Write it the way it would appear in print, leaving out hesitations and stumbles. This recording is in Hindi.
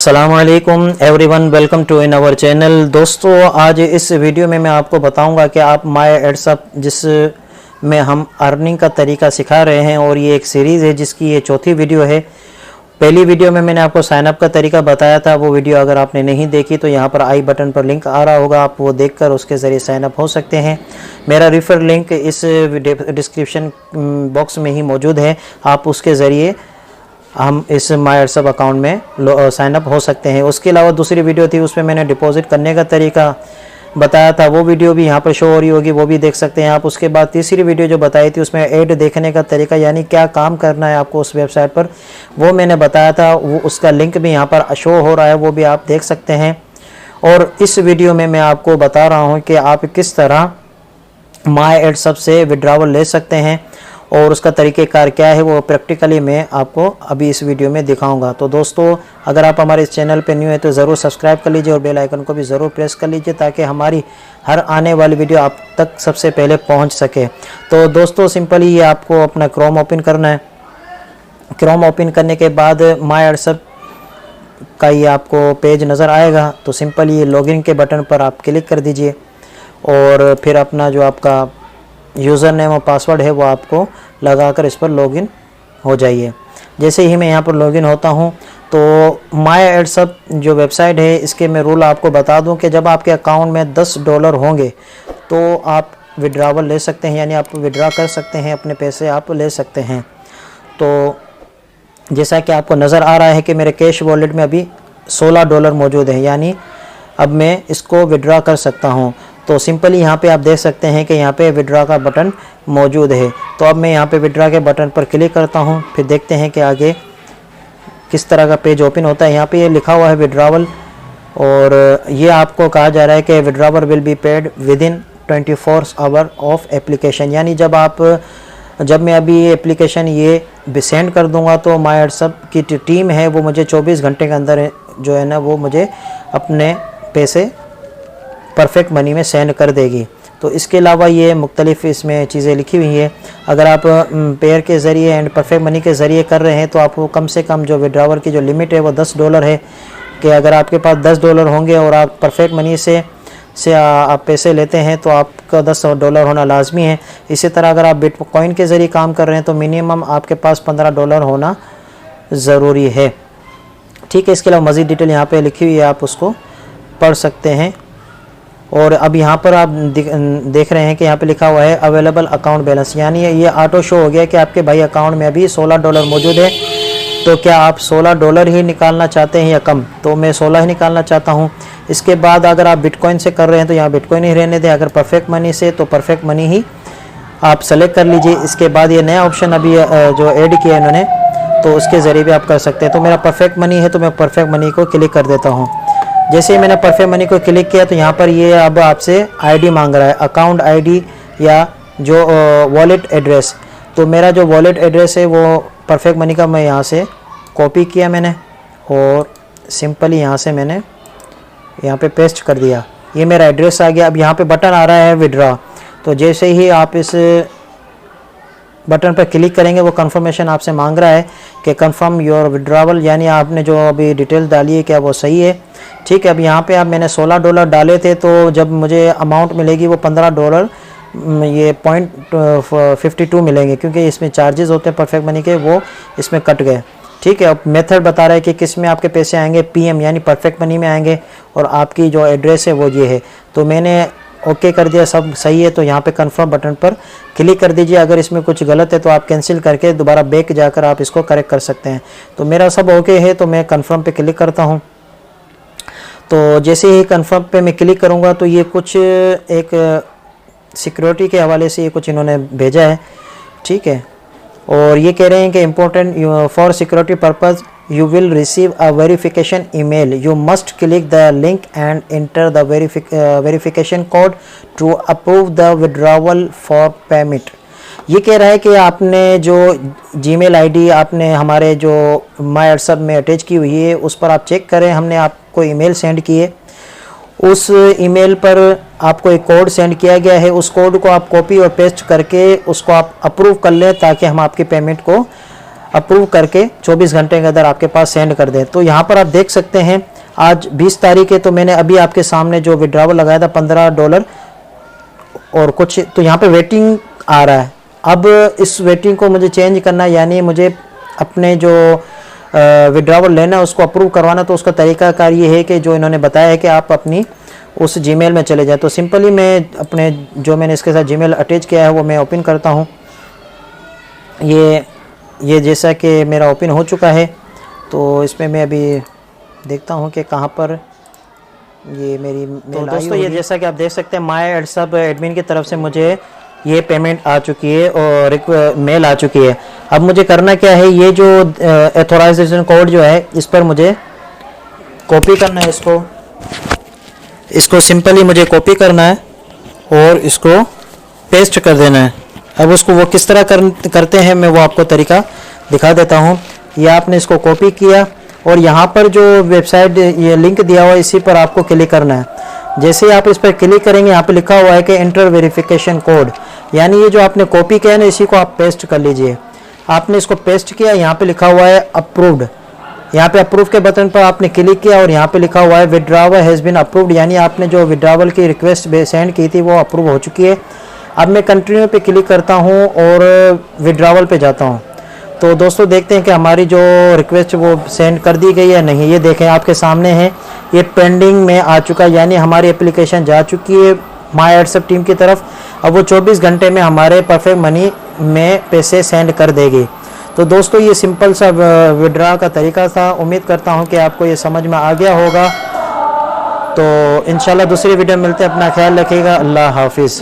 अस्सलामुअलैकुम everyone, welcome to in our channel. दोस्तों, आज इस वीडियो में मैं आपको बताऊंगा कि आप माय एड्सअप जिसमें हम अर्निंग का तरीका सिखा रहे हैं और ये एक सीरीज़ है जिसकी ये चौथी वीडियो है। पहली वीडियो में मैंने आपको साइन अप का तरीका बताया था, वो वीडियो अगर आपने नहीं देखी तो यहाँ पर आई बटन पर लिंक आ रहा होगा, आप वो देखकर उसके ज़रिए साइन अप हो सकते हैं। मेरा रेफर लिंक इस डिस्क्रिप्शन बॉक्स में ही मौजूद है, आप उसके ज़रिए हम इस माय एड्सअप अकाउंट में साइन अप हो सकते हैं। उसके अलावा दूसरी वीडियो थी, उसमें मैंने डिपॉजिट करने का तरीका बताया था, वो वीडियो भी यहाँ पर शो हो रही होगी, वो भी देख सकते हैं आप। उसके बाद तीसरी वीडियो जो बताई थी उसमें ऐड देखने का तरीका, यानी क्या काम करना है आपको उस वेबसाइट पर, वो मैंने बताया था। वो उसका लिंक भी यहाँ पर शो हो रहा है, वो भी आप देख सकते हैं। और इस वीडियो में मैं आपको बता रहा हूँ कि आप किस तरह माय एड्सअप से विड्रॉवल ले सकते हैं और उसका तरीक़ेकार क्या है, वो प्रैक्टिकली मैं आपको अभी इस वीडियो में दिखाऊंगा। तो दोस्तों, अगर आप हमारे इस चैनल पे न्यू है तो ज़रूर सब्सक्राइब कर लीजिए और बेल आइकन को भी ज़रूर प्रेस कर लीजिए ताकि हमारी हर आने वाली वीडियो आप तक सबसे पहले पहुंच सके। तो दोस्तों, सिंपली ये आपको अपना क्रोम ओपन करना है। क्रोम ओपन करने के बाद माय एड्सअप का ये आपको पेज नज़र आएगा, तो सिंपल ये लॉगिन के बटन पर आप क्लिक कर दीजिए और फिर अपना जो आपका यूज़र नेम और पासवर्ड है वो आपको लगाकर इस पर लॉगिन हो जाइए। जैसे ही मैं यहाँ पर लॉगिन होता हूँ तो माय एड्सअप जो वेबसाइट है, इसके मैं रूल आपको बता दूँ कि जब आपके अकाउंट में $10 होंगे तो आप विड्रॉवल ले सकते हैं, यानी आप विड्रॉ कर सकते हैं, अपने पैसे आप ले सकते हैं। तो जैसा कि आपको नज़र आ रहा है कि मेरे कैश वॉलेट में अभी $16 मौजूद है, यानी अब मैं इसको विड्रॉ कर सकता हूँ। तो सिंपली यहाँ पे आप देख सकते हैं कि यहाँ पे विड्रॉ का बटन मौजूद है। तो अब मैं यहाँ पे विड्रॉ के बटन पर क्लिक करता हूँ, फिर देखते हैं कि आगे किस तरह का पेज ओपन होता है। यहाँ पे ये लिखा हुआ है विड्रॉवल, और ये आपको कहा जा रहा है कि withdrawal will be paid with in 24 hour of application, यानी जब मैं अभी ये एप्लीकेशन ये सेंड कर दूंगा तो माय एड्सअप की टीम है वो मुझे 24 घंटे के अंदर जो है ना वो मुझे अपने पैसे परफेक्ट मनी में सेंड कर देगी। तो इसके अलावा ये मुख्तलिफ इसमें चीज़ें लिखी हुई है। अगर आप पेयर के ज़रिए एंड परफेक्ट मनी के ज़रिए कर रहे हैं तो आपको कम से कम जो विड्रॉवल की जो लिमिट है वो $10 है, कि अगर आपके पास $10 होंगे और आप परफेक्ट मनी से आप पैसे लेते हैं तो आपका $10 होना लाजमी है। इसी तरह अगर आप बिटकॉइन के ज़रिए काम कर रहे हैं तो मिनिमम आपके पास $15 होना ज़रूरी है। ठीक है, इसके अलावा मज़ीद डिटेल यहाँ पे लिखी हुई है, आप उसको पढ़ सकते हैं। और अब यहाँ पर आप देख रहे हैं कि यहाँ पे लिखा हुआ है अवेलेबल अकाउंट बैलेंस, यानी ये ऑटो शो हो गया कि आपके भाई अकाउंट में अभी $16 मौजूद है। तो क्या आप $16 ही निकालना चाहते हैं या कम? तो मैं 16 ही निकालना चाहता हूँ। इसके बाद अगर आप बिटकॉइन से कर रहे हैं तो यहाँ बिटकॉइन ही रहने दें, अगर परफेक्ट मनी से तो परफेक्ट मनी ही आप सेलेक्ट कर लीजिए। इसके बाद ये नया ऑप्शन अभी जो ऐड किया इन्होंने, तो उसके ज़रिए भी आप कर सकते हैं। तो मेरा परफेक्ट मनी है तो मैं परफेक्ट मनी को क्लिक कर देता हूँ। जैसे ही मैंने परफेक्ट मनी को क्लिक किया तो यहाँ पर ये अब आपसे आईडी मांग रहा है, अकाउंट आईडी या जो वॉलेट एड्रेस। तो मेरा जो वॉलेट एड्रेस है वो परफेक्ट मनी का मैं यहाँ से कॉपी किया मैंने और सिंपली यहाँ से मैंने यहाँ पे पेस्ट कर दिया। ये मेरा एड्रेस आ गया। अब यहाँ पे बटन आ रहा है विड्रॉ, तो जैसे ही आप इस बटन पर क्लिक करेंगे वो कंफर्मेशन आपसे मांग रहा है कि कंफर्म योर विड्रॉवल, यानी आपने जो अभी डिटेल डाली है क्या वो सही है। ठीक है, अब यहाँ पे अब मैंने $16 डाले थे, तो जब मुझे अमाउंट मिलेगी वो $15 ये .52 मिलेंगे, क्योंकि इसमें चार्जेस होते हैं परफेक्ट मनी के, वो इसमें कट गए। ठीक है, अब मेथड बता रहा है कि किस में आपके पैसे आएंगे, PM यानी परफेक्ट मनी में आएंगे, और आपकी जो एड्रेस है वो ये है। तो मैंने ओके कर दिया, सब सही है। तो यहाँ पे कंफर्म बटन पर क्लिक कर दीजिए। अगर इसमें कुछ गलत है तो आप कैंसिल करके दोबारा बैक जाकर आप इसको करेक्ट कर सकते हैं। तो मेरा सब ओके है, तो मैं कंफर्म पे क्लिक करता हूँ। तो जैसे ही कंफर्म पे मैं क्लिक करूँगा तो ये कुछ एक सिक्योरिटी के हवाले से ये कुछ इन्होंने भेजा है। ठीक है, और ये कह रहे हैं कि important for security purpose you will receive a verification email, you must click the link and enter the verification code to approve the withdrawal for payment। ये कह रहा है कि आपने जो जीमेल आईडी आपने हमारे जो माय एड्सअप में अटैच की हुई है उस पर आप चेक करें। हमने आपको ईमेल सेंड की है, उस ईमेल पर आपको एक कोड सेंड किया गया है, उस कोड को आप कॉपी और पेस्ट करके उसको आप अप्रूव कर लें ताकि हम आपकी पेमेंट को अप्रूव करके 24 घंटे के अंदर आपके पास सेंड कर दें। तो यहाँ पर आप देख सकते हैं आज 20 तारीख है, तो मैंने अभी आपके सामने जो विड्रॉवल लगाया था $15 और कुछ, तो यहाँ पे वेटिंग आ रहा है। अब इस वेटिंग को मुझे चेंज करना है, यानी मुझे अपने जो विड्रॉवल लेना है उसको अप्रूव करवाना। तो उसका तरीकाकार ये है कि जो इन्होंने बताया है कि आप अपनी उस जीमेल में चले जाए। तो सिंपली मैं अपने जो मैंने इसके साथ जीमेल अटैच किया है वो मैं ओपन करता हूँ। ये जैसा कि मेरा ओपन हो चुका है, तो इसमें मैं अभी देखता हूँ कि कहाँ पर ये मेरी मेल। तो दोस्तों ये जैसा कि आप देख सकते हैं माय एडसब एडमिन की तरफ से मुझे ये पेमेंट आ चुकी है और एक मेल आ चुकी है। अब मुझे करना क्या है, ये जो ऑथराइजेशन कोड जो है इस पर मुझे कॉपी करना है। इसको सिंपली मुझे कॉपी करना है और इसको पेस्ट कर देना है। अब उसको वो किस तरह करते हैं मैं वो आपको तरीका दिखा देता हूँ। ये आपने इसको कॉपी किया और यहाँ पर जो वेबसाइट ये लिंक दिया हुआ है इसी पर आपको क्लिक करना है। जैसे ही आप इस पर क्लिक करेंगे यहाँ पे लिखा हुआ है कि एंटर वेरिफिकेशन कोड, यानी ये जो आपने कॉपी किया है ना इसी को आप पेस्ट कर लीजिए। आपने इसको पेस्ट किया, यहाँ पे लिखा हुआ है अप्रूव्ड। यहाँ पे अप्रूव के बटन पर आपने क्लिक किया और यहाँ पे लिखा हुआ है विड्रॉवल हैज़ बीन अप्रूव्ड, यानी आपने जो विड्रॉवल की रिक्वेस्ट सेंड की थी वो अप्रूव हो चुकी है। अब मैं कंटिन्यू पे क्लिक करता हूँ और विड्रॉवल पे जाता हूँ। तो दोस्तों देखते हैं कि हमारी जो रिक्वेस्ट वो सेंड कर दी गई है नहीं। ये देखें आपके सामने है, ये पेंडिंग में आ चुका है, यानी हमारी एप्लीकेशन जा चुकी है माय एडसब टीम की तरफ। अब वो 24 घंटे में हमारे परफेक्ट मनी में पैसे सेंड कर देगी। तो दोस्तों ये सिंपल सा विड्रॉ का तरीका था। उम्मीद करता हूँ कि आपको ये समझ में आ गया होगा। तो इंशाल्लाह दूसरी वीडियो मिलते हैं। अपना ख्याल रखिएगा। अल्लाह हाफिज़।